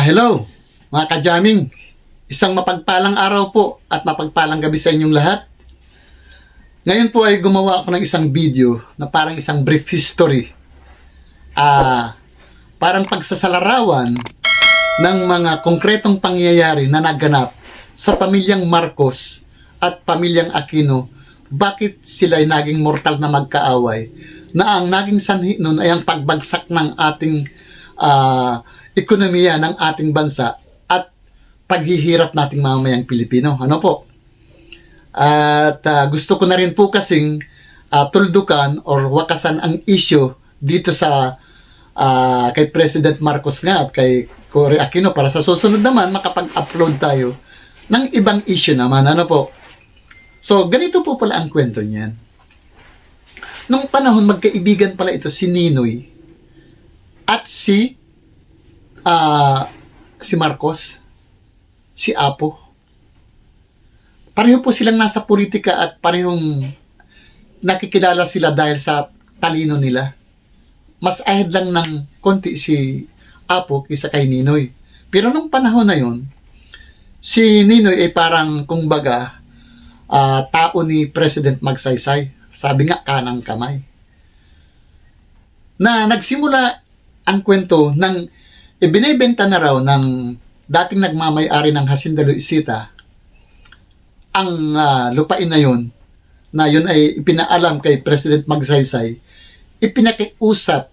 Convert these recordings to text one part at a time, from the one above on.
Hello mga ka-jamming. Isang mapagpalang araw po at mapagpalang gabi sa inyong lahat. Ngayon po ay gumawa ako ng isang video na parang isang brief history. Parang pagsasalarawan ng mga konkretong pangyayari na naganap sa pamilyang Marcos at pamilyang Aquino. Bakit sila ay naging mortal na magkaaway, na ang naging sanhi nun ay ang pagbagsak ng ating ekonomiya ng ating bansa at paghihirap nating mamamayang Pilipino. Ano po? At gusto ko na rin po kasing tuldukan or wakasan ang issue dito sa kay President Marcos nga at kay Cory Aquino para sa susunod naman makapag-upload tayo ng ibang issue naman. Ano po? So, ganito po pala ang kwento niyan. Nung panahon, magkaibigan pala ito si Ninoy at si Marcos, si Apo. Pareho po silang nasa politika at parehong nakikilala sila dahil sa talino nila. Mas ahead lang ng konti si Apo kaysa kay Ninoy. Pero nung panahon na yun, si Ninoy ay parang kumbaga tao ni President Magsaysay. Sabi nga, kanang kamay. Na nagsimula ang kwento ng ibinebenta na raw ng dating nagmamay-ari ng Hacienda Luisita ang lupain na yun ay ipinaalam kay President Magsaysay, ipinakiusap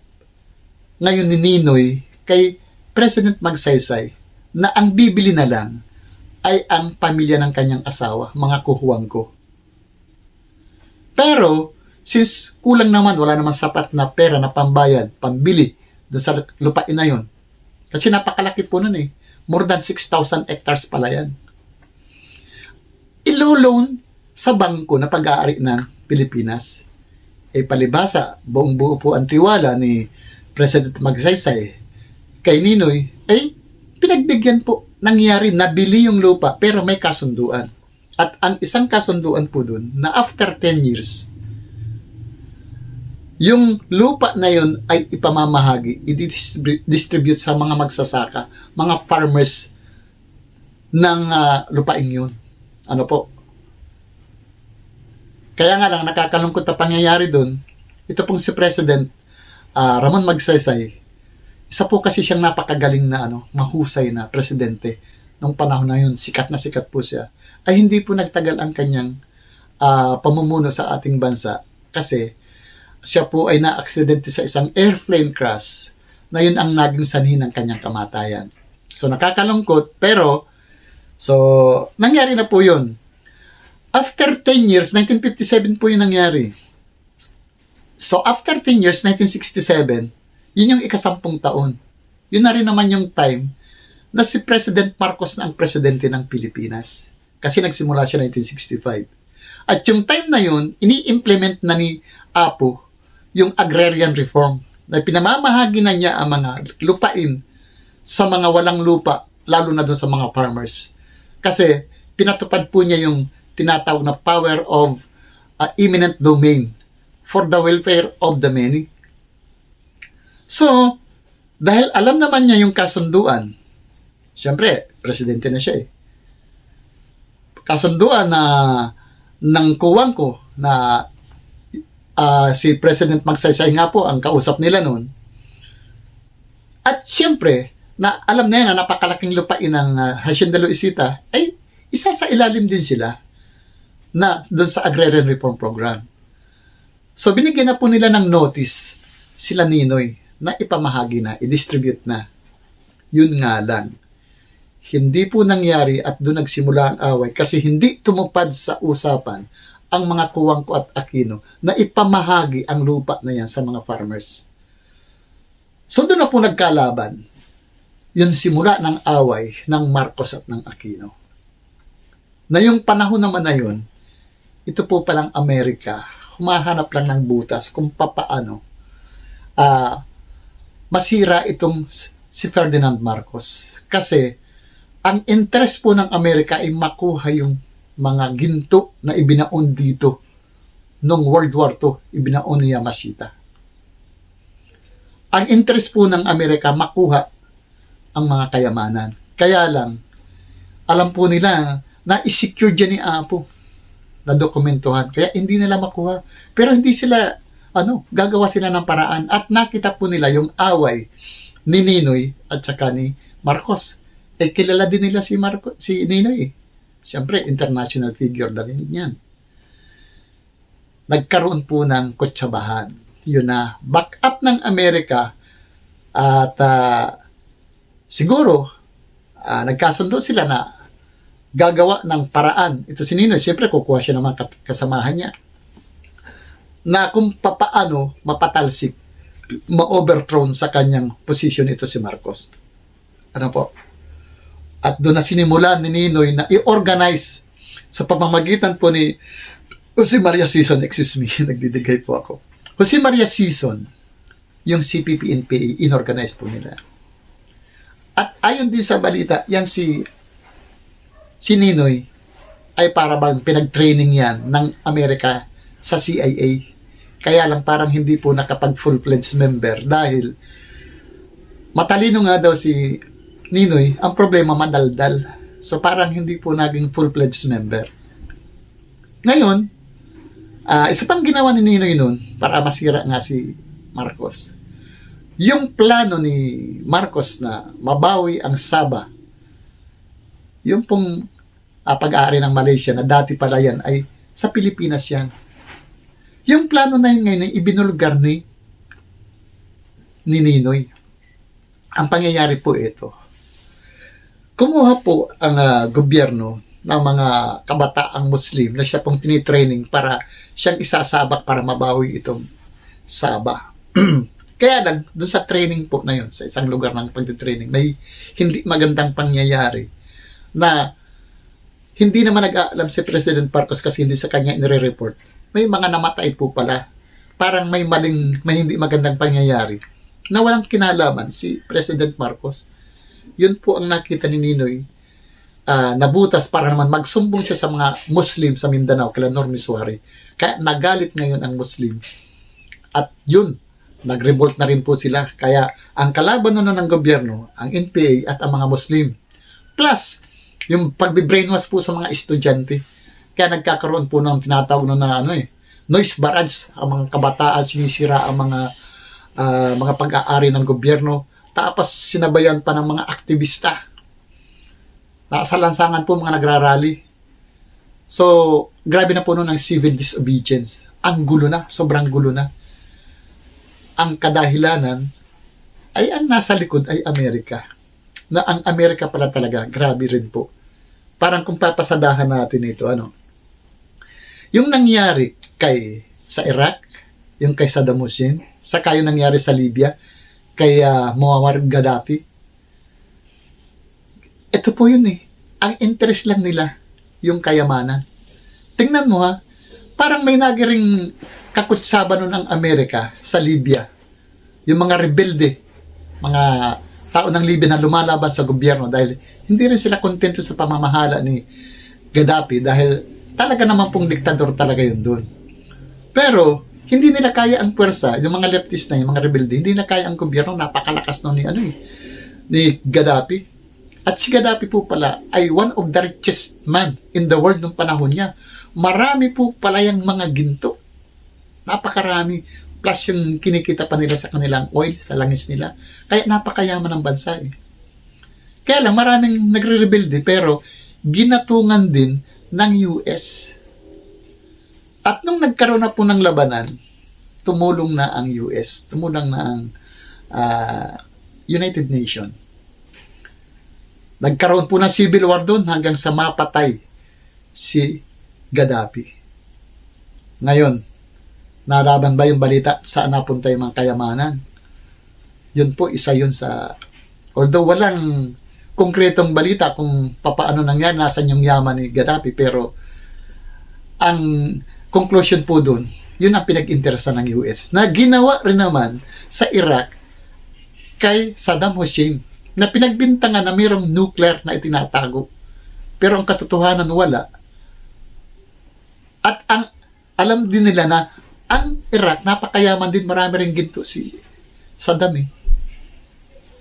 ngayon ni Ninoy kay President Magsaysay na ang bibili na lang ay ang pamilya ng kanyang asawa, mga kuhuwang ko. Pero since kulang naman, wala naman sapat na pera na pambayad, pambili doon sa lupain na yun. Kasi napakalaki po nun eh. More than 6,000 hectares pala yan. Ilo-loan sa bangko na pag-aari ng Pilipinas. Palibasa, buong buo po ang tiwala ni President Magsaysay kay Ninoy, pinagbigyan po. Nangyari, nabili yung lupa pero may kasunduan. At ang isang kasunduan po dun na after 10 years, yung lupa na yun ay ipamamahagi, i-distribute sa mga magsasaka, mga farmers ng lupain yun. Ano po? Kaya nga lang, nakakalungkot na pangyayari dun, ito pong si President Ramon Magsaysay, isa po kasi siyang napakagaling na mahusay na presidente. Nung panahon na yun, sikat na sikat po siya. Ay hindi po nagtagal ang kanyang pamumuno sa ating bansa kasi siya po ay na-aksidente sa isang airplane crash na yun ang naging sanhi ng kanyang kamatayan. So, nakakalungkot, pero, nangyari na po yun. After 10 years, 1957 po yun nangyari. So, after 10 years, 1967, yun yung ikasampung taon. Yun na rin naman yung time na si President Marcos na ang presidente ng Pilipinas. Kasi nagsimula siya 1965. At yung time na yun, ini-implement na ni Apo yung agrarian reform na pinamamahagi na niya ang mga lupain sa mga walang lupa, lalo na doon sa mga farmers. Kasi pinatupad po niya yung tinatawag na power of eminent domain for the welfare of the many. So, dahil alam naman niya yung kasunduan, siyempre, presidente na siya eh. Kasunduan na ng kuwang ko na si President Magsaysay nga po ang kausap nila noon. At siyempre, na alam na yan na napakalaking lupain ng Hacienda Luisita, ay isa sa ilalim din sila na doon sa Agrarian Reform Program. So, binigyan na po nila ng notice sila Ninoy na ipamahagi na, i-distribute na. Yun nga lang. Hindi po nangyari at doon nagsimula ang away kasi hindi tumupad sa usapan ang mga kuwang ko at Aquino na ipamahagi ang lupa na yan sa mga farmers. So doon na po nagkalaban. Yun simula ng away ng Marcos at ng Aquino. Na yung panahon naman na yun, ito po palang Amerika, humahanap lang ng butas kung papaano masira itong si Ferdinand Marcos. Kasi ang interest po ng Amerika ay makuha yung mga ginto na ibinaon dito noong World War II, ibinaon ni Yamashita. Ang interest po ng Amerika makuha ang mga kayamanan. Kaya lang, alam po nila na i-secure dyan ni Apo na dokumentuhan. Kaya hindi nila makuha. Pero hindi sila, gagawa sila ng paraan. At nakita po nila yung away ni Ninoy at saka ni Marcos. Kilala din nila si Ninoy. Siyempre, international figure na rin yan. Nagkaroon po ng kutsabahan. Yun na, back up ng Amerika at siguro, nagkasundo sila na gagawa ng paraan. Ito si Ninoy, siyempre kukuha siya ng mga kasamahan niya na kung papaano mapatalsik, ma-overthrown sa kanyang position ito si Marcos. Ano po? At doon na sinimulan ni Ninoy na i-organize sa pamamagitan po ni Jose Maria Sison, excuse me, nagdidigay po ako. Jose Maria Sison, yung CPP-NPA, inorganize po nila. At ayon din sa balita, yan si Ninoy ay para bang pinag-training yan ng Amerika sa CIA. Kaya lang parang hindi po nakapag full-fledged member dahil matalino nga daw si Ninoy, ang problema madaldal. So parang hindi po naging full-fledged member. Ngayon, isa pang ginawa ni Ninoy nun para masira nga si Marcos. Yung plano ni Marcos na mabawi ang Sabah, yung pong pag-aari ng Malaysia na dati pala yan ay sa Pilipinas yan. Yung plano na yun ngayon ay ibinulgar ni Ninoy. Ang pangyayari po ito, kumuha po ang gobyerno ng mga kabataang Muslim na siya pong tinitraining para siyang isasabak para mabawi itong Sabah. Kaya lang, doon sa training po na yun, sa isang lugar ng pagtitraining, may hindi magandang pangyayari na hindi naman nag-aalam si President Marcos kasi hindi sa kanya inire-report. May mga namatay po pala. Parang may hindi magandang pangyayari na walang kinalaman si President Marcos. Yun po ang nakita ni Ninoy. Nabutas para naman magsumbong siya sa mga Muslim sa Mindanao, kala Normi Suare. Kaya nagalit ngayon ang Muslim. At yun, nag-revolt na rin po sila. Kaya ang kalaban nun ng gobyerno, ang NPA at ang mga Muslim. Plus, yung pagbe-brainwash po sa mga estudyante. Kaya nagkakaroon po ng tinatawag na noise barrage. Ang mga kabataan sinisira ang mga pag-aari ng gobyerno. Tapos sinabayan pa ng mga aktivista. Nasa lansangan po mga nagrarally. So, grabe na po noon ang civil disobedience. Ang gulo na, sobrang gulo na. Ang kadahilanan ay ang nasa likod ay Amerika. Na ang Amerika pala talaga, grabe rin po. Parang kung papasadahan natin ito, yung nangyari sa Iraq, yung kay Saddam Hussein, saka yung nangyari sa Libya, kay Muammar Gaddafi. Ito po yun eh. Ang interest lang nila, yung kayamanan. Tingnan mo parang may nagiring kakutsaba nun ang Amerika sa Libya. Yung mga rebelde, mga tao ng Libya na lumalaban sa gobyerno dahil hindi rin sila kontento sa pamamahala ni Gaddafi dahil talaga naman pong diktador talaga yun doon. Pero hindi nila kaya ang puwersa, yung mga leftist na yung mga rebelde, hindi nila kaya ang gobyerno, napakalakas nun ni Gaddafi. At si Gaddafi po pala ay one of the richest man in the world nung panahon niya. Marami po pala yung mga ginto. Napakarami. Plus yung kinikita pa nila sa kanilang oil, sa langis nila. Kaya napakayaman ng bansa eh. Kaya lang maraming nagre-rebelde pero ginatungan din ng US. At nung nagkaroon na po ng labanan, tumulong na ang US. Tumulong na ang United Nations. Nagkaroon po ng civil war doon hanggang sa mapatay si Gaddafi. Ngayon, nalaban ba yung balita saan napunta yung mga kayamanan? Yun po, isa yun sa... Although walang konkretong balita kung papaano nangyari, nasan yung yaman ni Gaddafi, pero ang conclusion po doon, yun ang pinag-interesan ng US na ginawa rin naman sa Iraq kay Saddam Hussein na pinagbintangan na mayroong nuclear na itinatago. Pero ang katotohanan wala. At ang alam din nila na ang Iraq, napakayaman din, marami rin ginto si Saddam eh.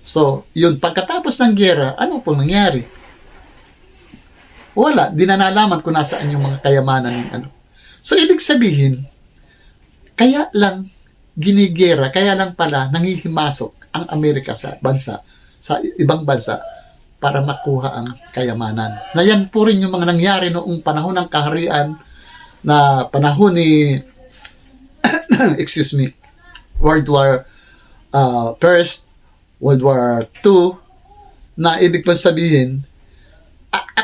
So, yun, pagkatapos ng giyera, ano pong nangyari? Wala, di na nalaman kung nasaan yung mga kayamanan ng ano. So, ibig sabihin, kaya lang ginigera, kaya lang pala nangihimasok ang Amerika sa bansa, sa ibang bansa, para makuha ang kayamanan. Na yan po rin yung mga nangyari noong panahon ng kaharian, na panahon ni excuse me, World War First, World War II, na ibig pong sabihin,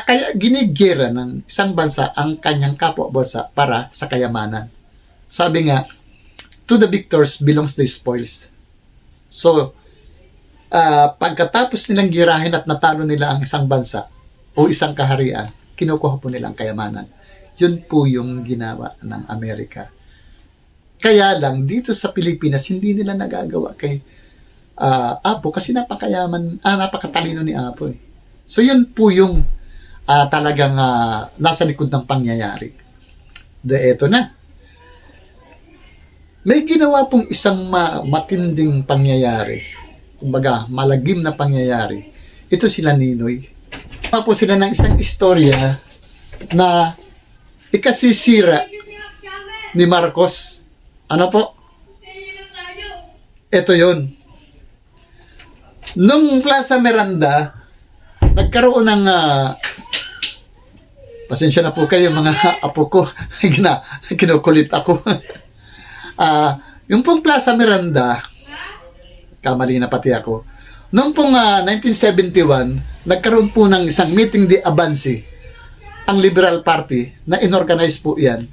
kaya ginigera ng isang bansa ang kanyang kapwa-bansa para sa kayamanan. Sabi nga, to the victors belongs the spoils. So, pagkatapos nilang girahin at natalo nila ang isang bansa o isang kaharian, kinukuha po nilang kayamanan. Yun po yung ginawa ng Amerika. Kaya lang, dito sa Pilipinas, hindi nila nagagawa kay Apo kasi napakatalino ni Apo eh. So, yun po yung talagang nasa likod ng pangyayari. Eto na. May ginawa pong isang matinding pangyayari. Kumbaga, malagim na pangyayari. Ito sila Ninoy. Po sila ng isang istorya na ikasisira ni Marcos. Ano po? Ito yon. Nung Plaza Miranda, nagkaroon ng pasensya na po kayo mga apo ko. Kinukulit ako. Yung pong Plaza Miranda, kamali na pati ako. Noong pong 1971, nagkaroon po ng isang meeting de avance ang Liberal Party na inorganize po yan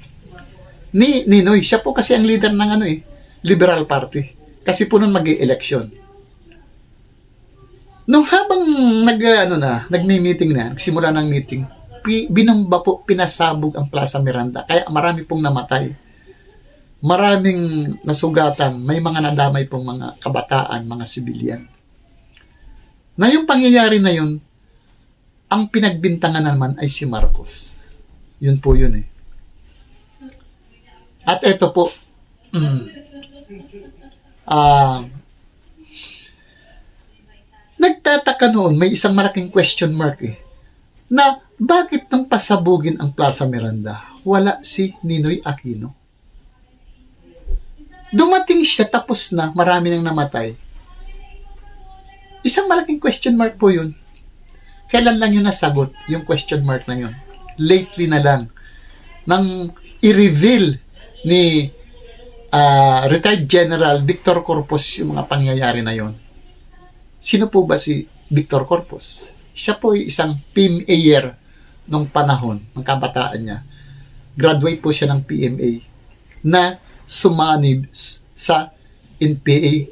ni Ninoy. Siya po kasi ang leader ng Liberal Party. Kasi po nun mag-i-election. Nung habang nagmi-meeting na, simula ng meeting, binamba po, pinasabog ang Plaza Miranda. Kaya marami pong namatay. Maraming nasugatan. May mga nadamay pong mga kabataan, mga sibilyan. Na yung pangyayari na yun, ang pinagbintangan naman ay si Marcos. Yun po yun eh. At eto po, nagtataka noon, may isang malaking question mark eh, na bakit nang pasabugin ang Plaza Miranda, wala si Ninoy Aquino? Dumating siya, tapos na, marami nang namatay. Isang malaking question mark po yun. Kailan lang yun nasagot, yung question mark na yun? Lately na lang. Nang i-reveal ni retired General Victor Corpus yung mga pangyayari na yun. Sino po ba si Victor Corpus? Siya po ay isang PMA nung panahon, ng kabataan niya. Graduate po siya ng PMA na sumanib sa NPA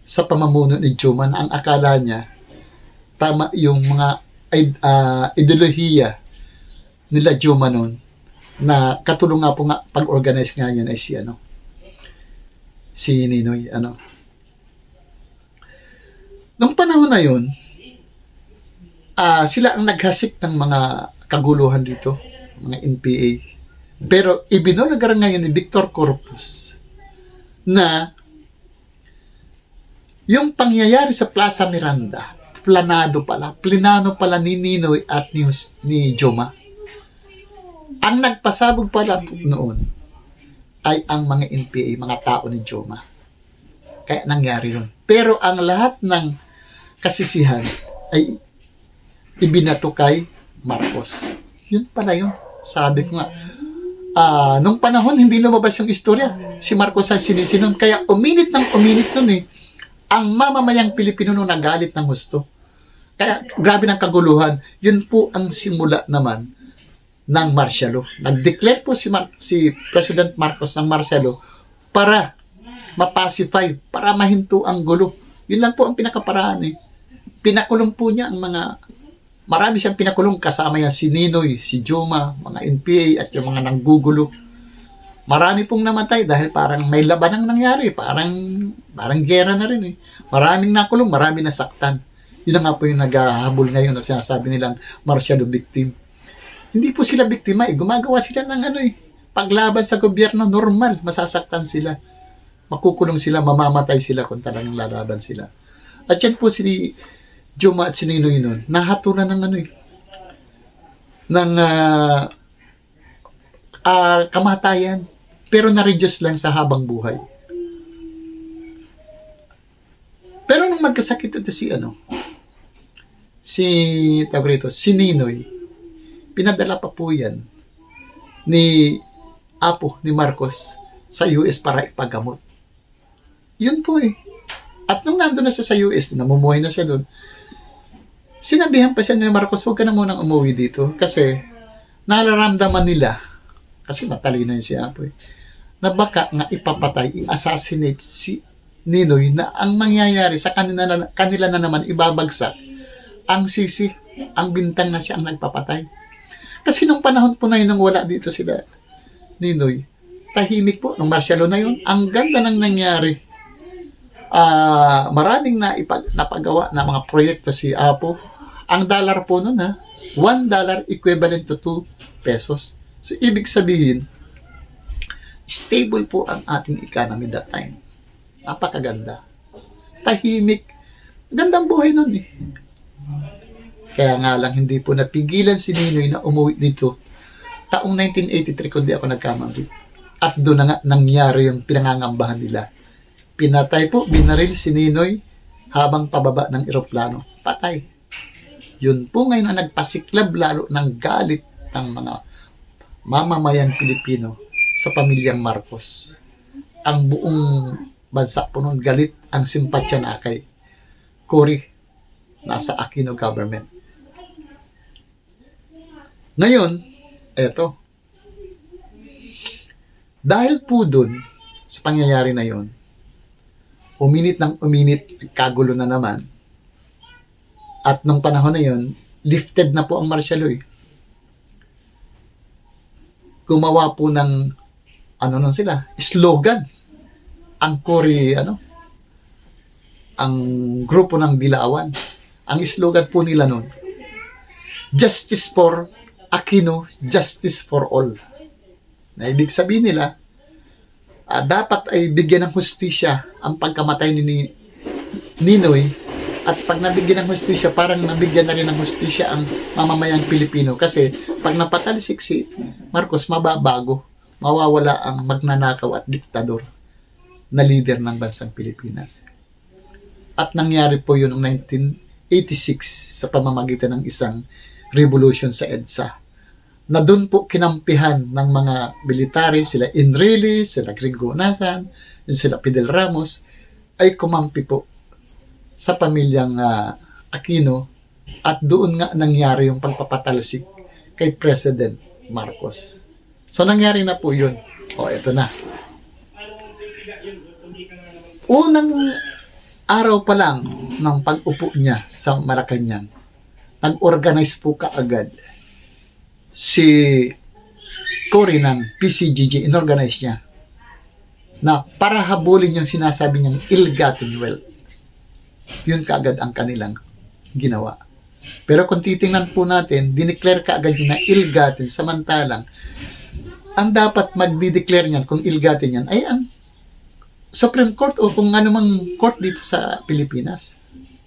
sa pamumuno ni Juma, na ang akala niya tama yung mga ideolohiya nila Juma noon, na katulong nga po nga pag-organize nga yan ay si Ninoy Nung panahon na yun, sila ang naghasik ng mga kaguluhan dito, mga NPA. Pero ibinulagaran ngayon ni Victor Corpus na yung pangyayari sa Plaza Miranda, plinano pala ni Ninoy at ni Joma. Ang nagpasabog pala noon ay ang mga NPA, mga tao ni Joma. Kaya nangyari yun. Pero ang lahat ng kasisihan ay ibinato kay Marcos. Yun pala yun. Sabi ko nga, nung panahon hindi lumabas yung istorya, si Marcos ay sinisinon. Kaya uminit nun eh. Ang mamamayang Pilipino nung nagalit ng husto. Kaya grabe ng kaguluhan. Yun po ang simula naman ng martial law. Nag-declare po si President Marcos ng martial law para mapacify, para mahinto ang gulo. Yun lang po ang pinakaparaan eh. Pinakulong po niya ang marami siyang pinakulong, kasama yan si Ninoy, si Joma, mga NPA at yung mga nanggugulo. Marami pong namatay dahil parang may labanang nangyari, parang gera na rin eh. Maraming nakulong, maraming nasaktan. Yun nga po yung naghahabol ngayon na sinasabi nilang martial law victim. Hindi po sila biktima eh. Gumagawa sila ng paglaban sa gobyerno, normal, masasaktan sila. Makukulong sila, mamamatay sila kung talagang lalaban sila. At yan po si Juma at si Ninoy nun, nahatulan ng ano ng kamatayan, pero na-reduce lang sa habang buhay. Pero nung magkasakit ito si Ninoy, pinadala pa po yan ni Apo ni Marcos sa US para ipagamot. Yun po At nung nandun na siya sa US, namumuhay na siya doon, sinabihan pa siya ni Marcos, huwag ka na munang umuwi dito kasi nalaramdaman nila, kasi matalino yun si Apo na baka nga ipapatay, i-assassinate si Ninoy, na ang mangyayari sa kanila na naman ibabagsak ang sisi, ang bintang na siya ang nagpapatay. Kasi nung panahon po na yun, nang wala dito sila Ninoy, tahimik po, nung martial law na yun, ang ganda ng nangyari. Maraming napagawa na mga proyekto si Apo. Ang dollar po nun $1 equivalent to 2 pesos. So ibig sabihin, stable po ang ating economy that time. Napakaganda. Tahimik. Gandang buhay nun Kaya nga lang hindi po napigilan si Ninoy na umuwi dito taong 1983 kundi ako nagkamali. At doon na nga nangyari yung pinangangambahan nila. Pinatay po, binaril si Ninoy habang pababa ng eroplano. Patay. Yun po ngayon ang nagpasiklab lalo ng galit ng mga mamamayang Pilipino sa pamilyang Marcos. Ang buong bansa po noon galit, ang simpatya na kay Cory nasa Aquino government. Ngayon, eto. Dahil po dun sa pangyayari na yon, uminit kagulo na naman. At nung panahon na yon, lifted na po ang martial law. Gumawa po ng nun sila, slogan. Ang Cory, ang grupo ng Dilawan. Ang slogan po nila nun, Justice for Aquino, Justice for All. Na ibig sabihin nila, dapat ay bigyan ng hustisya ang pagkamatay ni Ninoy, at pag nabigyan ng hustisya, parang nabigyan na rin ng hustisya ang mamamayang Pilipino. Kasi pag napatalisik si Marcos, mababago, mawawala ang magnanakaw at diktador na leader ng bansang Pilipinas. At nangyari po yun noong 1986 sa pamamagitan ng isang revolution sa EDSA, na doon po kinampihan ng mga military, sila Enrile, sila Gringo Nasan, sila Fidel Ramos, ay kumampi po sa pamilyang Aquino, at doon nga nangyari yung pagpapatalsik kay President Marcos. So nangyari na po yun. Ito na. Unang araw pa lang ng pag-upo niya sa Malacanang, nag-organize po kaagad si Cory ng PCGG, inorganize niya na para habulin yung sinasabi niyang ill-gotten wealth. Yun kaagad ang kanilang ginawa. Pero kung titingnan po natin, dineclare kaagad yun na ill-gotten, samantalang ang dapat magdi-declare niyan kung ill-gotten yan ay ang Supreme Court o kung anumang court dito sa Pilipinas.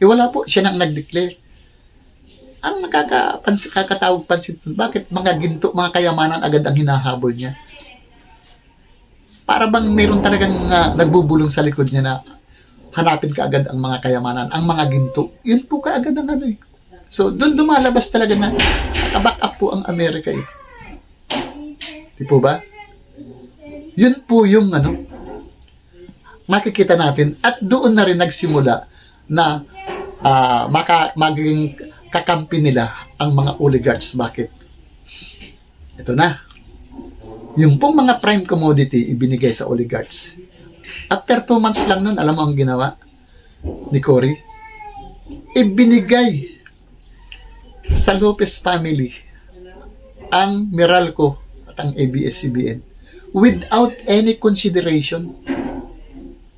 Wala po, siya nang nag-declare. Ang nakakatawag pansin doon, bakit mga ginto, mga kayamanan agad ang hinahabol niya? Para bang meron talagang nagbubulong sa likod niya na hanapin kaagad ang mga kayamanan, ang mga ginto. Yun po kaagad ang So, doon dumalabas talaga na nakaback up po ang Amerika Di po ba? Yun po yung makikita natin, at doon na rin nagsimula na magiging kakampi nila ang mga oligarchs. Bakit? Ito na. Yung pong mga prime commodity ibinigay sa oligarchs. After 2 months lang nun, alam mo ang ginawa ni Cory? Ibinigay sa Lopez family ang Meralco at ang ABS-CBN without any consideration.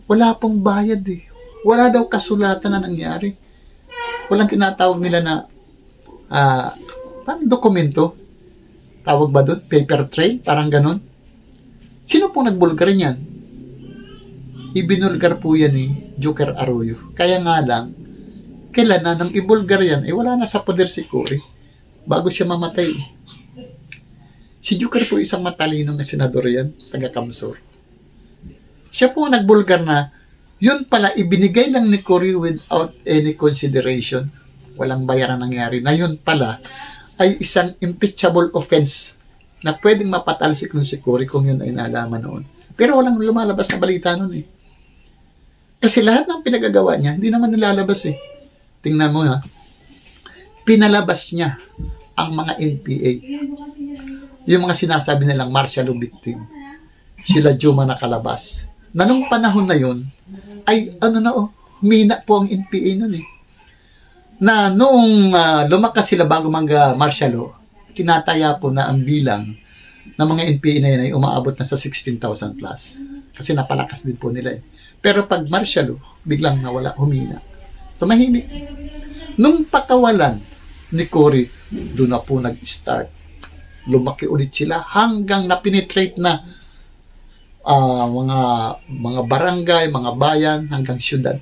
Wala pong bayad Wala daw kasulatan na nangyari. Walang tinatawag nila na parang dokumento. Tawag ba doon? Paper trail? Parang ganon. Sino pong nagbulgar niyan? Ibinulgar po yan ni Joker Arroyo. Kaya nga lang, kailan na nang ibulgar yan, wala na sa poder si Cory bago siya mamatay. Si Jukar po isang matalinong na senador yan, taga Kamsur. Siya po nagbulgar na, yun pala ibinigay lang ni Cory without any consideration. Walang bayaran nangyari. Na yun pala ay isang impeachable offense na pwedeng mapatalsik nun si Cory kung yun ay nalaman noon. Pero walang lumalabas na balita noon eh. Kasi lahat ng pinagagawa niya, hindi naman nilalabas eh. Tingnan mo ha. Pinalabas niya ang mga NPA. Yung mga sinasabi nilang martial law victim. Sila Juma nakalabas. Na nung panahon na yun, ay humina po ang NPA noon eh. Na nung lumakas sila bago mag-martial law, tinataya po na ang bilang ng mga NPA na yun ay umaabot na sa 16,000 plus. Kasi napalakas din po nila eh. Pero pag martial law, biglang nawala, humina. Tumahimik. Nung pakawalan ni Cory, doon na po nag-start. Lumaki ulit sila hanggang na-penetrate na mga barangay, mga bayan, hanggang syudad.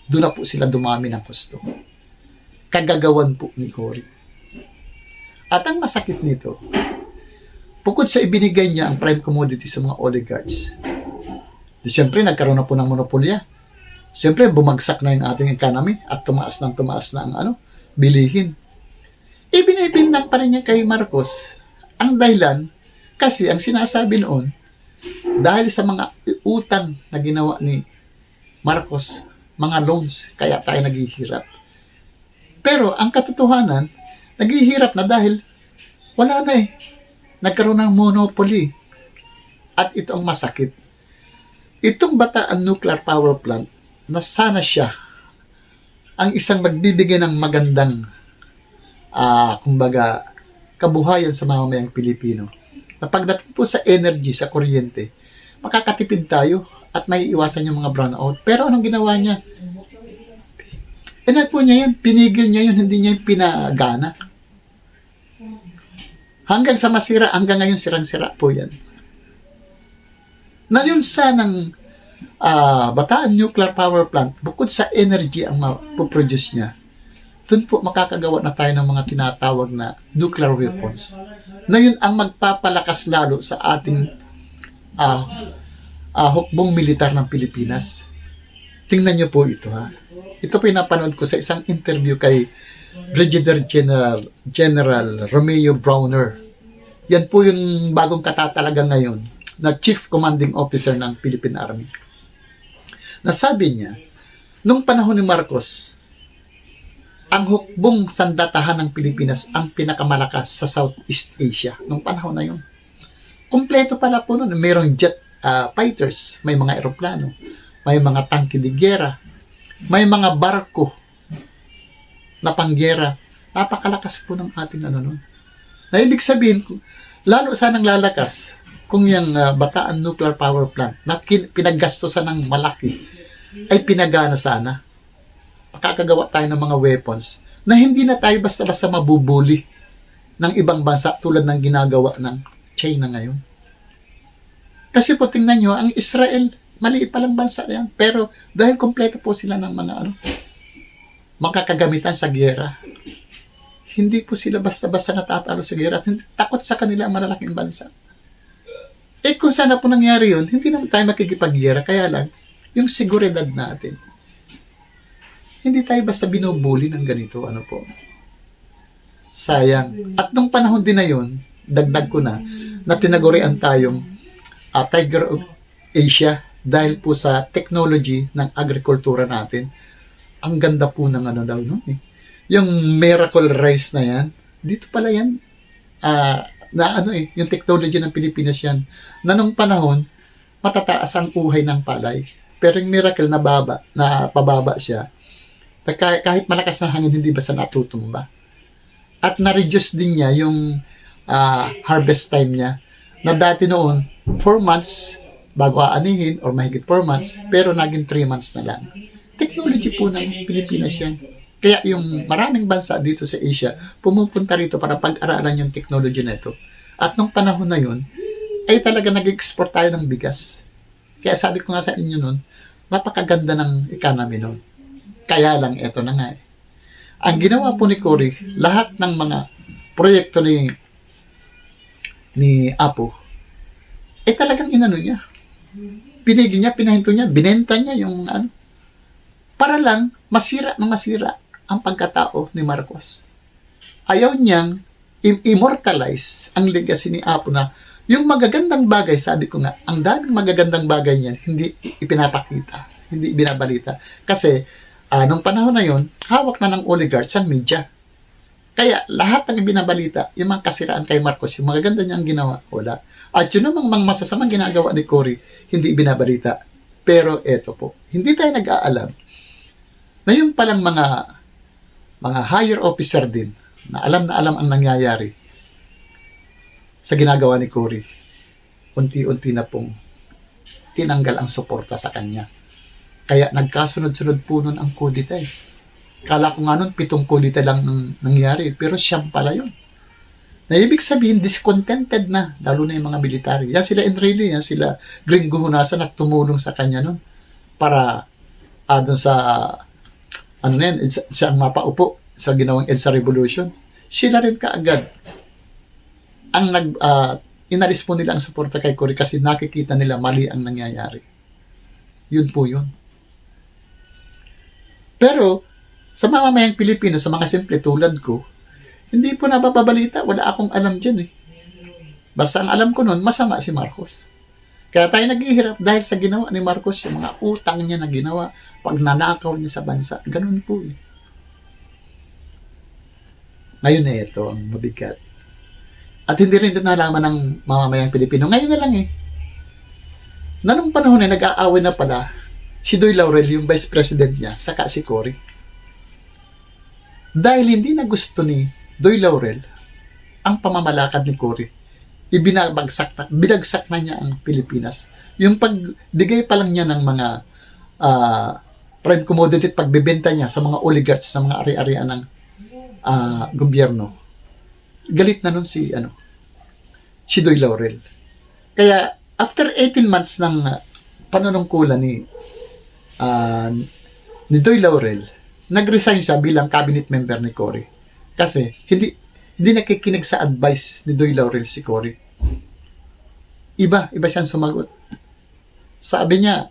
Doon na po sila dumami ng gusto. Kagagawan po ni Cory. At ang masakit nito, bukod sa ibinigay niya ang prime commodity sa mga oligarchs, siyempre nagkaroon na po ng monopolya. Siyempre bumagsak na yung ating economy at tumaas na ang bilihin. Ibinibintang pa rin niya kay Marcos. Ang dahilan, kasi ang sinasabi noon, dahil sa mga utang na ginawa ni Marcos, mga loans, kaya tayo naghihirap. Pero ang katotohanan, naghihirap na dahil wala na eh. Nagkaroon ng monopoly. At ito ang masakit. Itong Bataan Nuclear Power Plant, na sana siya ang isang magbibigay ng magandang kabuhayan sa mamamayang Pilipino. Na pagdating po sa energy, sa kuryente, makakatipid tayo at may iwasan yung mga brownout. Pero anong ginawa niya? Po niya yan, pinigil niya yun, hindi niya yung pinagana. Hanggang sa masira, hanggang ngayon sirang-sira po yan. Na yun sanang Bataan Nuclear Power Plant, bukod sa energy ang mapoproduce niya, doon po makakagawa na tayo ng mga tinatawag na nuclear weapons. Na yun ang magpapalakas lalo sa ating hukbong militar ng Pilipinas. Tingnan niyo po ito ha. Ito pinapanood ko sa isang interview kay Brigadier General Romeo Browner. Yan po yung bagong katatalaga ngayon na Chief Commanding Officer ng Philippine Army. Nasabi niya, nung panahon ni Marcos, ang hukbong sandatahan ng Pilipinas ang pinakamalakas sa Southeast Asia nung panahon na yun. Kompleto pala po nun. Mayroong jet fighters, may mga eroplano, may mga tangke de gera, may mga barko na panggera. Napakalakas po ng ating nun. Na ibig sabihin, lalo sanang lalakas kung yung Bataan Nuclear Power Plant na pinaggastosan ng malaki ay pinagana sana. Makakagawa tayo ng mga weapons na hindi na tayo basta-basta mabubuli ng ibang bansa tulad ng ginagawa ng China ngayon. Kasi po tingnan nyo, ang Israel, maliit palang bansa yan. Pero dahil kompleto po sila ng mga makakagamitan sa giyera, hindi po sila basta-basta natatalo sa giyera at takot sa kanila ang malalaking bansa. Kung sana po nangyari yun, hindi naman tayo makikipag-giyera. Kaya lang, yung seguridad natin, hindi tayo basta binubuli ng ganito, sayang. At nung panahon din na yun, dagdag ko na tinagurian tayong Tiger of Asia dahil po sa technology ng agrikultura natin. Ang ganda po ng yung miracle rice na yan, dito pala yan, yung technology ng Pilipinas yan, na nung panahon, matataas ang uhay ng palay. Pero yung miracle na pababa siya, kahit malakas na hangin, hindi basta natutumba. At na-reduce din niya yung harvest time niya, na dati noon, 4 months bago aanihin, or mahigit 4 months, pero naging 3 months na lang. Technology po ng Pilipinas yan. Kaya yung maraming bansa dito sa Asia, pumupunta rito para pag-aralan yung technology na ito. At nung panahon na yun, ay talaga nag-export tayo ng bigas. Kaya sabi ko nga sa inyo noon, napakaganda ng economy noon. Kaya lang, eto na nga eh. Ang ginawa po ni Cory, lahat ng mga proyekto ni Apo, talagang inano niya. Pinigil niya, pinahinto niya, binenta niya yung ano, para lang masira ang pagkatao ni Marcos. Ayaw niyang immortalize ang legacy ni Apo na yung magagandang bagay, sabi ko nga, ang daming magagandang bagay niya, hindi ipinapakita, hindi binabalita. Kasi, nung panahon na yon, hawak na ng oligarchs ang media. Kaya, lahat ng ibinabalita, yung mga kasiraan kay Marcos, yung magaganda niyang ginawa, wala. At yun namang mga masasamang ginagawa ni Cory, hindi ibinabalita. Pero eto po, hindi tayo nag-aalam na yung palang mga higher officer din, na alam ang nangyayari sa ginagawa ni Cory, unti-unti na pong tinanggal ang suporta sa kanya. Kaya nagkasunod-sunod po nun ang kudita eh. Kala ko nga nun, 7 kudita lang nangyari, pero siyam pala yun. Na ibig sabihin, discontented na, lalo na yung mga military. Yan sila Enrile, yan sila Gringo Hunasan at tumulong sa kanya nun para doon sa ano na yan, siya ang mapaupo sa ginawang EDSA Revolution. Sila rin kaagad ang inalis po nila ang suporta kay Cory kasi nakikita nila mali ang nangyayari. Yun po yun. Pero, sa mamamayang Pilipino, sa mga simple tulad ko, hindi po nababalita. Wala akong alam dyan eh. Basta ang alam ko nun, masama si Marcos. Kaya tayo naghihirap dahil sa ginawa ni Marcos, yung mga utang niya na ginawa, pagnanakaw niya sa bansa. Ganun po eh. Ngayon na ito ang mabigat. At hindi rin ito nalaman ng mamamayang Pilipino. Ngayon na lang eh. Na nung panahon na nag-aaway na pala, si Doy Laurel, yung vice president niya, saka si Cory. Dahil hindi na gusto ni Doy Laurel ang pamamalakad ni Cory, binagsak na niya ang Pilipinas. Yung pagbigay pa lang niya ng mga prime commodity at pagbebenta niya sa mga oligarchs, sa mga ari-arian ng gobyerno, galit na nun si Doy Laurel. Kaya after 18 months ng panunungkulan ni Doy Laurel, nag-resign siya bilang cabinet member ni Cory. Kasi hindi nakikinig sa advice ni Doy Laurel si Cory. Iba siyang sumagot. Sabi niya,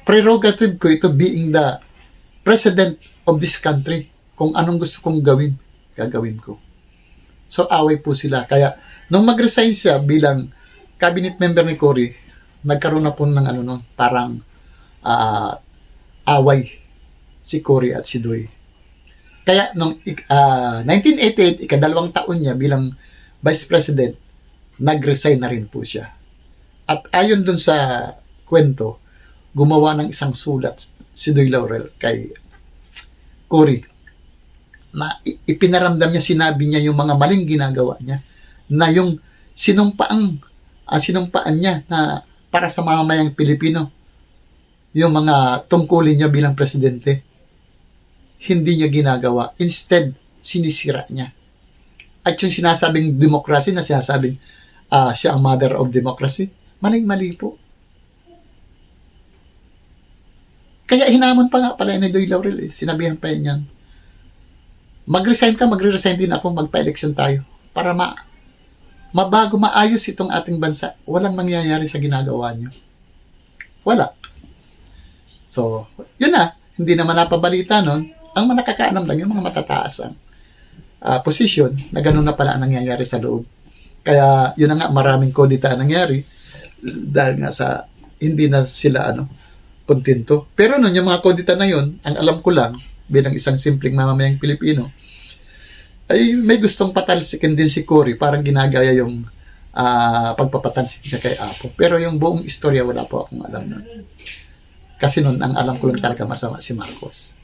prerogative ko ito being the president of this country. Kung anong gusto kong gawin, gagawin ko. So, away po sila. Kaya, nung mag-resign siya bilang cabinet member ni Cory, nagkaroon na po ng parang away si Cory at si Doy. Kaya, nung 1988, ikadalawang taon niya bilang vice president, nag-resign na rin po siya. At ayon dun sa kwento, gumawa ng isang sulat si Doy Laurel kay Cory na ipinaramdam niya, sinabi niya yung mga maling ginagawa niya, na yung sinumpaan niya na para sa mamamayang Pilipino, yung mga tungkulin niya bilang presidente, hindi niya ginagawa. Instead, sinisira niya. At yung sinasabing democracy na sinasabing siya ang mother of democracy, maling-mali po. Kaya hinamon pa nga pala ni Doy Laurel eh. Sinabihan pa yan. Mag-resign ka, magre-resign din ako, magpa-election tayo. Para mabago, maayos itong ating bansa. Walang mangyayari sa ginagawa niyo. Wala. So, yun na. Hindi naman napabalita nun. Ang nakakaalam lang yung mga matataas ang posisyon na ganun na pala ang nangyayari sa loob. Kaya, yun na nga, maraming kodita ang nangyari dahil nga sa hindi na sila kontento. Pero nun, yung mga kodita na yun, ang alam ko lang, bilang isang simpleng mamamayang Pilipino, ay may gustong patalsikin din si Cory, parang ginagaya yung pagpapatalsik niya kay Apo. Pero yung buong istorya, wala po akong alam nun. Kasi nun, ang alam ko lang talaga masama si Marcos.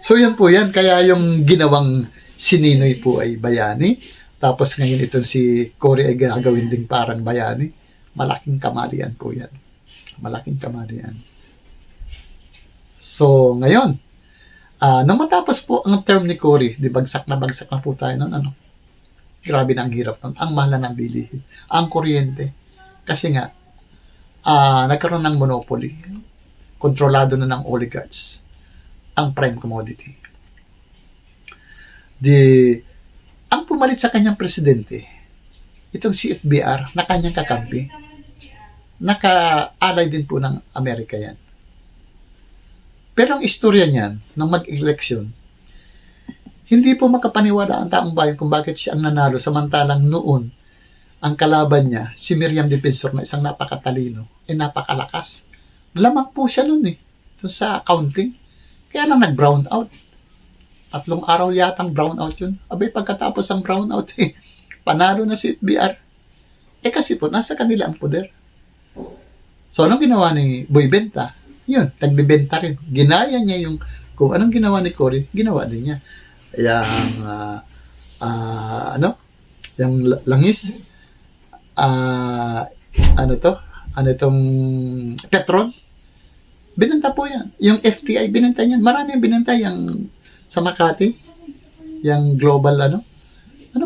So yan po yan, kaya yung ginawang si Ninoy po ay bayani, tapos ngayon itong si Cory ay gagawin ding parang bayani. Malaking kamalian po yan. Malaking kamalian. So ngayon, nang matapos po ang term ni Cory, di bagsak na po tayo nun, grabe na ang hirap nun. Ang mahal na ng bilihin. Ang kuryente. Kasi nga, nagkaroon ng monopoly. Kontrolado na ng oligarchs. ang prime commodity. Ang pumalit sa kanyang presidente, itong si FBR na kanyang kakampi, naka-alay din po ng Amerika yan. Pero ang istorya niyan, nang mag-eleksyon, hindi po makapaniwala ang taong bayan kung bakit siya ang nanalo, samantalang noon, ang kalaban niya, si Miriam Defensor na isang napakatalino, napakalakas. Lamang po siya noon sa accounting. Kaya lang nag-brown out. 3 araw yatang brown out yun. Abay, pagkatapos ng brown out, panalo na si FBR. Kasi po, nasa kanila ang poder. So, anong ginawa ni Boy Benta? Yun, nagbibenta rin. Ginaya niya yung, kung anong ginawa ni Cory, ginawa din niya. Yung langis, itong Petron, binenta po yan. Yung FTI, binenta niyan. Marami yung binenta, yung sa Makati, yung global, ano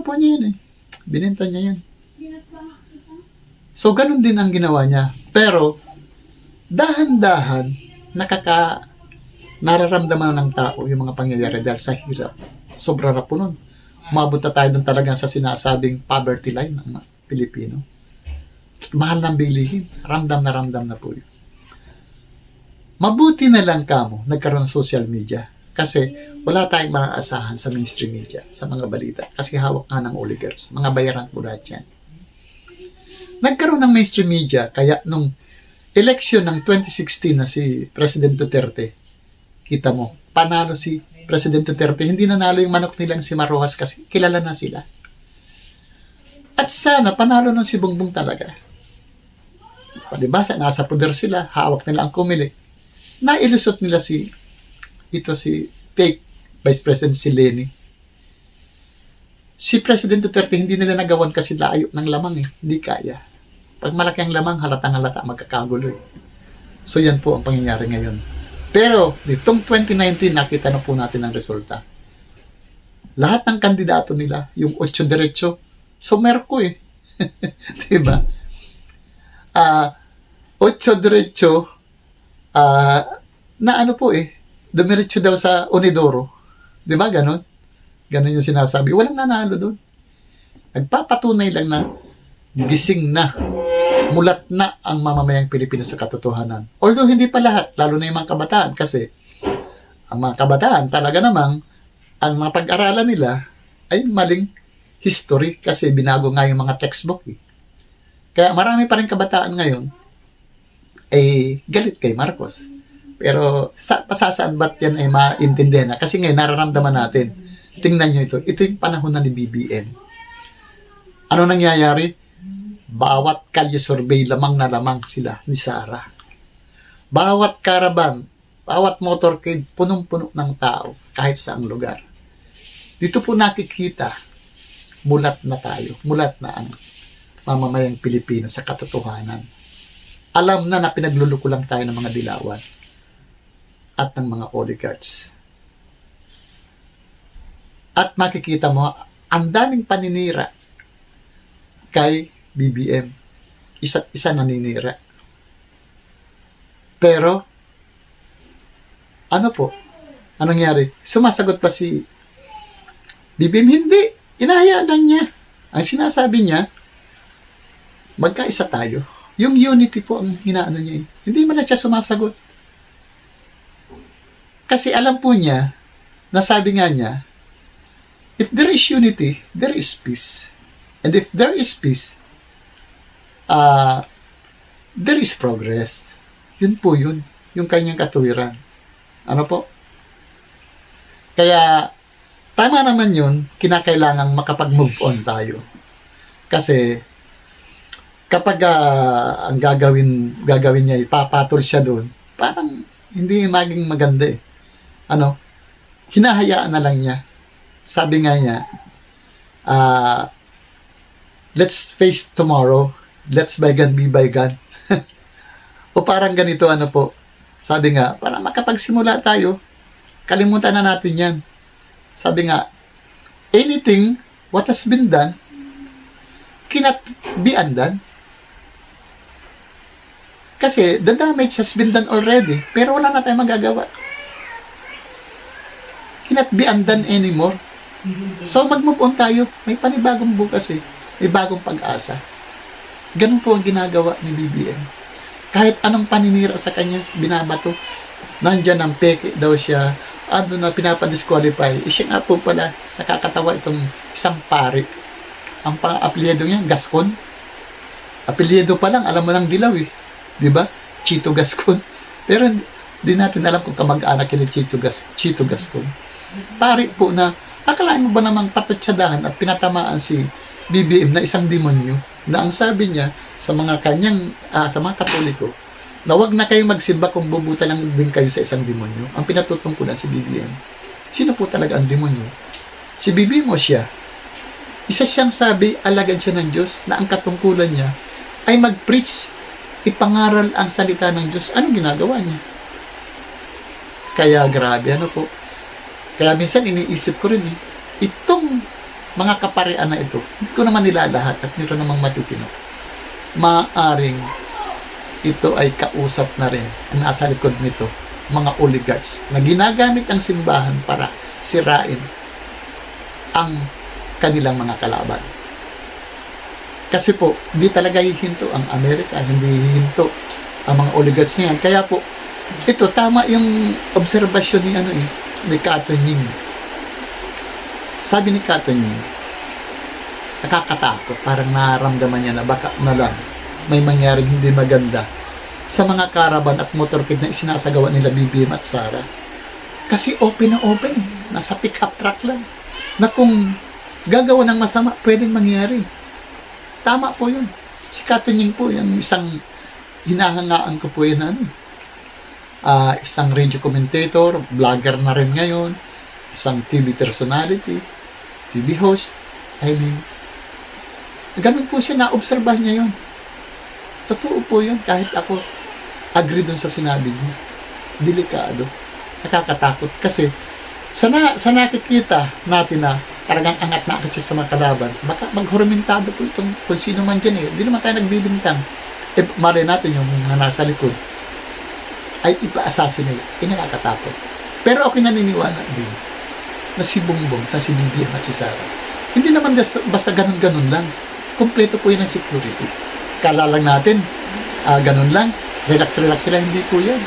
po niya yan binenta niya yan. So, ganun din ang ginawa niya. Pero, dahan-dahan, nararamdaman ng tao yung mga pangyayari dahil sa hirap. Sobra na po nun. Umabot na tayo dun talaga sa sinasabing poverty line ng mga Pilipino. Mahal ng bilihin. Ramdam na po yun. Mabuti na lang kamo nagkaroon ng social media kasi wala tayong maaasahan sa mainstream media, sa mga balita. Kasi hawak nga ng oligarchs. Mga bayaran po lahat yan. Nagkaroon ng mainstream media kaya nung election ng 2016 na si President Duterte, kita mo, panalo si President Duterte. Hindi nanalo yung manok nilang si Marrojas kasi kilala na sila. At sana panalo ng si Bongbong talaga. Palibasa, nasa poder sila, hawak nila ang kumili. Nailusot nila si fake Vice President si Leni. Si President Duterte, hindi nila nagawan kasi layo ng lamang Hindi kaya. Pag malaki ang lamang, halatang-halata, magkakagulo So yan po ang pangyayari ngayon. Pero, nitong 2019, nakita na po natin ang resulta. Lahat ng kandidato nila, yung 8 diretso, sumerko diba? 8 diretso, na dumiretso daw sa Unidoro. Diba, ganon? Ganon yung sinasabi. Walang nanalo doon. Nagpapatunay lang na gising na, mulat na ang mamamayang Pilipino sa katotohanan. Although hindi pa lahat, lalo na yung mga kabataan kasi ang mga kabataan talaga namang ang mga pag-aralan nila ay maling history kasi binago nga yung mga textbook Kaya marami pa rin kabataan ngayon galit kay Marcos. Pero pasasaan ba't yan ay maintindihan na? Kasi ngayon nararamdaman natin. Tingnan nyo ito. Ito yung panahon na ni BBM. Ano nangyayari? Bawat kalye survey, lamang na lamang sila ni Sara. Bawat caravan, bawat motorcade, punong-puno ng tao kahit saang lugar. Dito po nakikita, mulat na tayo. Mulat na ang mamamayang Pilipino sa katotohanan. Alam na pinagluluko lang tayo ng mga dilawan at ng mga oligarchs. At makikita mo, ang daming paninira kay BBM. Isa't isa naninira. Pero, ano po? Anong nangyari? Sumasagot pa si BBM? Hindi. Inahayaan lang niya. Ang sinasabi niya, magkaisa tayo. Yung unity po ang hinaano niya. Hindi man na siya sumasagot. Kasi alam po niya, nasabi nga niya, if there is unity, there is peace. And if there is peace, there is progress. Yun po yun. Yung kanyang katuwiran. Ano po? Kaya, tama naman yun, kinakailangang makapag-move on tayo. Kasi, kapag ang gagawin niya, ipapatol siya doon, parang hindi maging maganda hinahayaan na lang niya. Sabi nga niya, let's face tomorrow, let's bygone be bygone. O parang ganito, sabi nga, para makapagsimula tayo, kalimutan na natin yan. Sabi nga, anything what has been done cannot be undone. Kasi the damage has been done already, pero wala na tayong magagawa. cannot be undone anymore. So mag-move on tayo. May panibagong bukas eh. May bagong pag-asa. Ganun po ang ginagawa ni BBM. Kahit anong paninira sa kanya, binabato. Nandyan ang peke daw siya. Ando na pinapadisqualify. Siya nga po pala, nakakatawa itong isang pari. Ang apelyido niya, Gascon. Apelyido pa lang, alam mo lang dilaw eh. Diba? Chito Gascon. Pero di natin alam kung kamag-anak ni Chito Gascon. Pari po na, akalain mo ba namang patutsadahan at pinatamaan si BBM na isang demonyo? Na ang sabi niya sa mga kanyang, sa mga Katoliko, na wag na kayo magsimba kung bubuta lang din kayo sa isang demonyo. Ang pinatutungkulan si BBM. Sino po talaga ang demonyo? Si BBM o siya? Isa siyang sabi, alagad siya ng Diyos, na ang katungkulan niya ay mag-preach, ipangaral ang salita ng Diyos. Anong ginagawa niya? Kaya grabe, ano po? Kaya minsan iniisip ko rin itong mga kaparian na ito, hindi ko naman nila lahat at nito namang matitino. Maaring ito ay kausap na rin ang nasa likod nito, mga oligarchs na ginagamit ang simbahan para sirain ang kanilang mga kalaban. Kasi po, hindi talaga hihinto ang Amerika, hindi hihinto ang mga oligarchs niyan. Kaya po, ito tama yung obserbasyon ni Cato Ying. Sabi ni Cato Ying, nakakatakot, parang naramdaman niya na baka na lang may mangyaring hindi maganda sa mga caravan at motorcade na isinasagawa nila BBM at Sara. Kasi open na open, nasa pick-up truck lang, na kung gagawa ng masama, pwedeng mangyari. Tama po yun. Si Cato Ying po, yung isang hinahangaan ko po yun, isang radio commentator, vlogger na rin ngayon, isang TV personality, TV host, ganun po siya, na-obserbahan niya yun. Totoo po yun, kahit ako agree dun sa sinabi niya. Delikado. Nakakatakot. Kasi, sa nakikita natin na talagang angat na siya sa mga kalaban, baka maghurumentado po itong kung sino man dyan eh. Hindi naman tayo nagbibintang. Mali natin yung mga nasa likod ay ipa-assassinate. Nakakatakot. Pero ako naniniwala din na si Bongbong, sa si BBM at si Sara, hindi naman basta ganun-ganun lang. Kompleto po yun ang security. Kala lang natin, ganun lang, relax-relax sila, hindi po yan.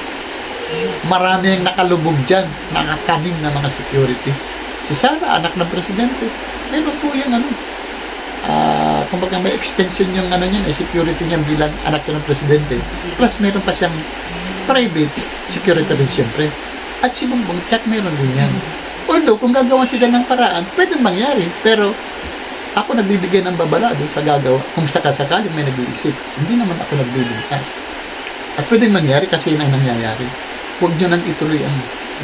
Marami ang nakalubog dyan, nakakaning na mga security. Si Sara, anak ng presidente, meron po yan, kumbaga may extension yung niya, security niya bilang anak siya ng presidente. Plus meron pa siyang private security rin siyempre. At si Bongbong, chat meron din yan. Although, kung gagawa sila ng paraan, pwedeng mangyari. Pero, ako nagbibigay ng babala doon sa gagawa. Kung sakasakaling may nag-iisip, hindi naman ako nagbibigay. At pwedeng mangyari kasi yun ang nangyayari. Huwag nyo nang ituloy ang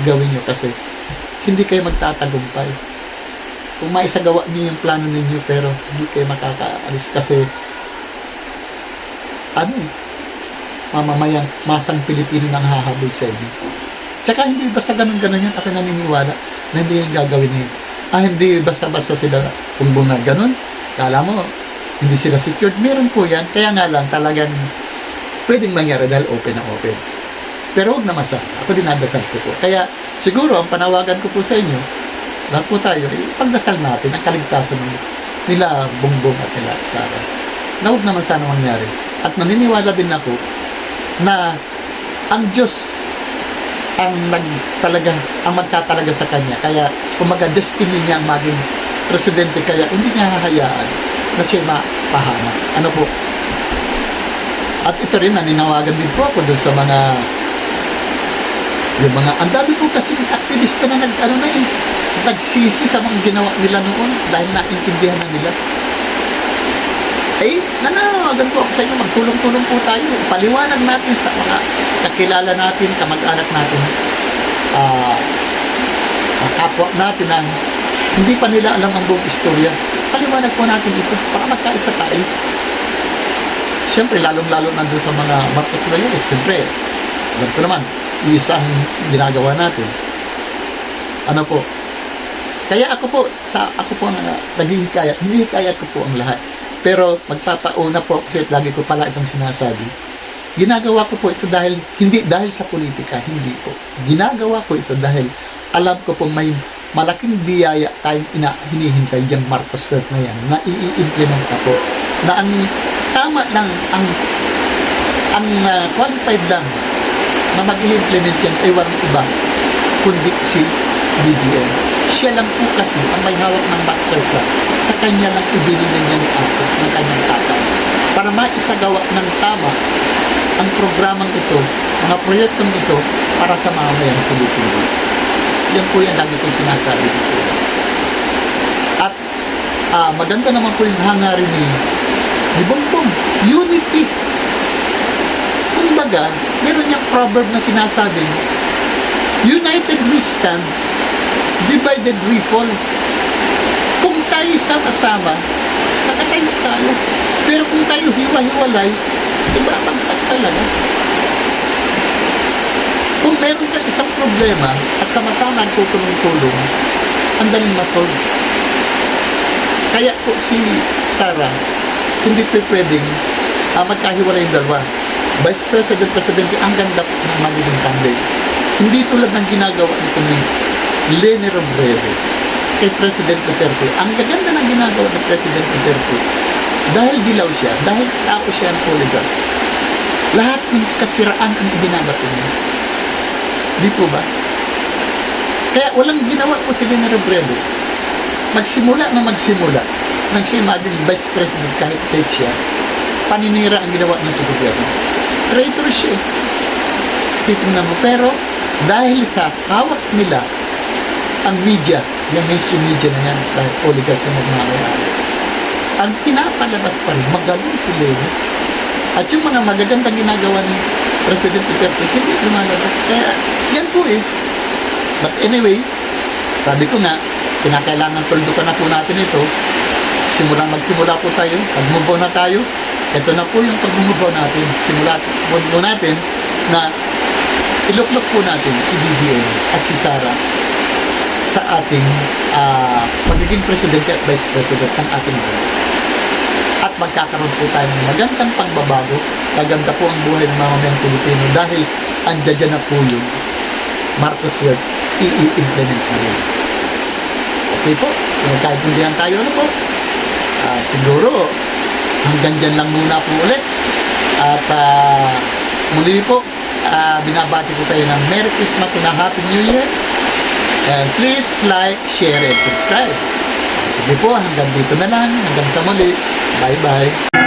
gawin nyo kasi hindi kayo magtatagumpay. Kung maisagawa niyo yung plano ninyo pero hindi kayo makakaalis kasi mamamayang masang Pilipino nang hahabol sa inyo. Tsaka hindi basta ganun-ganun yun. Ako naniniwala na hindi yung gagawin niyo. Hindi basta-basta sila kumbong na ganun. Kala mo, hindi sila secured. Meron po yan. Kaya nga lang talagang pwedeng mangyari dahil open na open. Pero huwag na masa. Ako dinadasal ko po. Kaya siguro ang panawagan ko po sa inyo, lahat po tayo, pagdasal natin ang kaligtasan nila Bongbong at nila Sara. Na huwag naman sana mangyari. At naniniwala din ako na ang Diyos ang magtatalaga sa kanya. Kaya, kumaga, destiny niya ang maging presidente. Kaya, hindi niya hahayaan na siya mapahamak. Ano po? At ito rin, naninawagan din po ako dun sa ang dami po kasi aktivista na nagsisi sa mga ginawa nila noon dahil naintindihan na nila. Nanawagan po ako sa inyo, magtulong-tulong po tayo. Paliwanag natin sa mga kakilala natin, kamag-anak natin, kapwa natin na hindi pa nila alam ang buong istorya. Paliwanag po natin ito para magkaisa tayo. Siyempre, lalong-lalo nandun sa mga Marcos Loyales. Siyempre, alam ko naman, isang ginagawa natin. Ano po? Kaya ako po naghihikayat. Hinihikayat ko po ang lahat. Pero magpapauna po ako kasi lagi ko pala itong sinasabi. Ginagawa ko po ito hindi dahil sa politika, hindi po. Ginagawa ko ito dahil alam ko po may malaking biyaya tayong hinihintay yung Marcos Work na yan, na i-implement na po. Na ang tama lang, ang qualified lang na mag-i-implement yan ay walang iba, kundi si BBM. Siya lang po kasi ang may hawak ng master plan. Sa kanya lang ibinigay niya ni Apo ng kanyang tatay para maisagawa ng tama ang programang ito, mga proyektong ito para sa mamamayang Pilipino. Yan po yan lagi kong sinasabi dito. At maganda naman po yung hangarin ni Bongbong, unity. Kumbaga, meron niyang proverb na sinasabing, united we stand, divided we fall. Kung tayo sama-sama, nakatayo tayo. Pero kung tayo hiwa-hiwalay, ibabagsak talaga. Kung meron kang isang problema at sama-sama ang tutulong-tulong, ang daling masolve. Kaya po si Sara, hindi po pwedeng magkahiwalay yung dalawa. Vice President, Presidente, ang ganda ng magiging tandem. Hindi tulad ng ginagawa nito ni Leni Robredo kay President Duterte. Ang gaganda ng ginagawa ni President Duterte, dahil dilaw siya, dahil tao siya ang oligarchs, lahat ng kasiraan ang ibinabato niya. Di po ba? Kaya walang ginawa po si Leni Robredo. Magsimula, nang siya maging Vice President kahit fake siya, paninira ang ginawa niya sa gobyerno. Traitor siya. Titingnan mo. Pero dahil sa hawak nila ang media, yung mainstream media na yan, dahil oligarchs ang magmamayari, ang pinapalabas pa rin, magaling si Leni. At yung mga magagandang ginagawa ni President Duterte, hindi lumalabas. Kaya yan po eh. But anyway, sabi ko nga, kinakailangan tuldukan na po natin ito. Magsimula po tayo, pag-move na tayo. Ito na po yung pag-move natin. Simula po natin na iluklok po natin si BBM at si Sara sa ating magiging presidente at vice president ng ating bansa. At magkakaroon po tayo ng magandang pagbabago. Maganda po ang buhay ng mamamayang Pilipino dahil andyan na po yung Marcos Work i-implement na rin. Okay po, so magkaintindihan tayo na po. Siguro hanggang dyan lang muna po ulit. At muli po, binabati ko tayo ng Merry Christmas and a Happy New Year. And please like, share, and subscribe. Sige po, hanggang dito na lang. Hanggang sa muli. Bye-bye.